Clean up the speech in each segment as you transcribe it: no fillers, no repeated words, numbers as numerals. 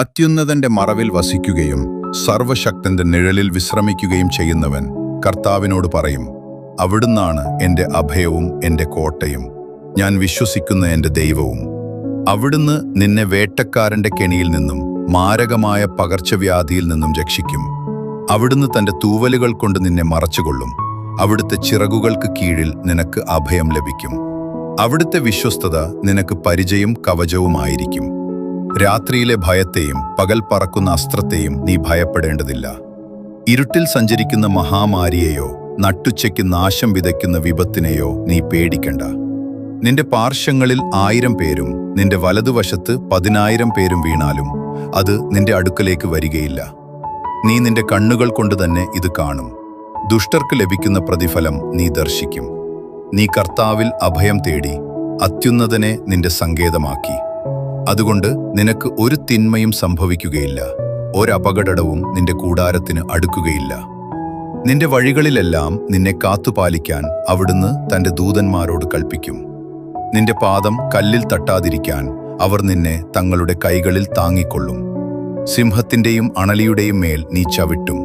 അത്യുന്നതന്റെ മറവിൽ വസിക്കുകയും സർവശക്തന്റെ നിഴലിൽ വിശ്രമിക്കുകയും ചെയ്യുന്നവൻ കർത്താവിനോട് പറയും, അവിടുന്നാണ് എൻ്റെ അഭയവും എൻ്റെ കോട്ടയും, ഞാൻ വിശ്വസിക്കുന്ന എൻ്റെ ദൈവവും. അവിടുന്ന് നിന്നെ വേട്ടക്കാരന്റെ കെണിയിൽ നിന്നും മാരകമായ പകർച്ചവ്യാധിയിൽ നിന്നും രക്ഷിക്കും. അവിടുന്ന് തൻ്റെ തൂവലുകൾ കൊണ്ട് നിന്നെ മറച്ചുകൊള്ളും. അവിടുത്തെ ചിറകുകൾക്ക് കീഴിൽ നിനക്ക് അഭയം ലഭിക്കും. അവിടുത്തെ വിശ്വസ്തത നിനക്ക് പരിചയം കവചവുമായിരിക്കും. രാത്രിയിലെ ഭയത്തെയും പകൽ പറക്കുന്ന അസ്ത്രത്തെയും നീ ഭയപ്പെടേണ്ടതില്ല. ഇരുട്ടിൽ സഞ്ചരിക്കുന്ന മഹാമാരിയെയോ നട്ടുച്ചയ്ക്ക് നാശം വിതയ്ക്കുന്ന വിപത്തിനെയോ നീ പേടിക്കണ്ട. നിന്റെ പാർശ്വങ്ങളിൽ 1000 പേരും നിന്റെ വലതുവശത്ത് 10,000 പേരും വീണാലും അത് നിന്റെ അടുക്കലേക്ക് വരികയില്ല. നീ നിന്റെ കണ്ണുകൾ കൊണ്ട് തന്നെ ഇത് കാണും. ദുഷ്ടർക്ക് ലഭിക്കുന്ന പ്രതിഫലം നീ ദർശിക്കും. നീ കർത്താവിൽ അഭയം തേടി അത്യുന്നതനെ നിന്റെ സങ്കേതമാക്കി. അതുകൊണ്ട് നിനക്ക് ഒരു തിന്മയും സംഭവിക്കുകയില്ല, ഒരപകടവും നിന്റെ കൂടാരത്തിന് അടുക്കുകയില്ല. നിന്റെ വഴികളിലെല്ലാം നിന്നെ കാത്തുപാലിക്കാൻ അവിടുന്ന് തന്റെ ദൂതന്മാരോട് കൽപ്പിക്കും. നിന്റെ പാദം കല്ലിൽ തട്ടാതിരിക്കാൻ അവർ നിന്നെ തങ്ങളുടെ കൈകളിൽ താങ്ങിക്കൊള്ളും. സിംഹത്തിന്റെയും അണലിയുടെയും മേൽ നീ ചവിട്ടും.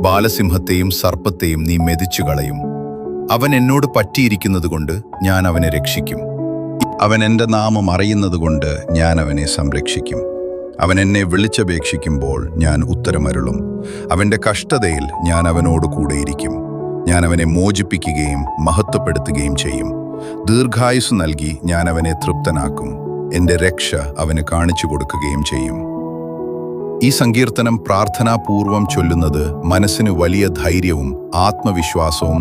ബാലസിംഹത്തെയും സർപ്പത്തെയും നീ മെതിച്ചു കളയും. അവൻ എന്നോട് പറ്റിയിരിക്കുന്നതുകൊണ്ട് ഞാൻ അവനെ രക്ഷിക്കും. അവൻ എൻ്റെ നാമം അറിയുന്നതുകൊണ്ട് ഞാൻ അവനെ സംരക്ഷിക്കും. അവൻ എന്നെ വിളിച്ചപേക്ഷിക്കുമ്പോൾ ഞാൻ ഉത്തരമരുളും. അവൻ്റെ കഷ്ടതയിൽ ഞാൻ അവനോട് കൂടെയിരിക്കും. ഞാൻ അവനെ മോചിപ്പിക്കുകയും മഹത്വപ്പെടുത്തുകയും ചെയ്യും. ദീർഘായുസ് നൽകി ഞാൻ അവനെ തൃപ്തനാക്കും. എൻ്റെ രക്ഷ അവന് കാണിച്ചു കൊടുക്കുകയും ചെയ്യും. ഈ സങ്കീർത്തനം പ്രാർത്ഥനാപൂർവം ചൊല്ലുന്നത് മനസ്സിന് വലിയ ധൈര്യവും ആത്മവിശ്വാസവും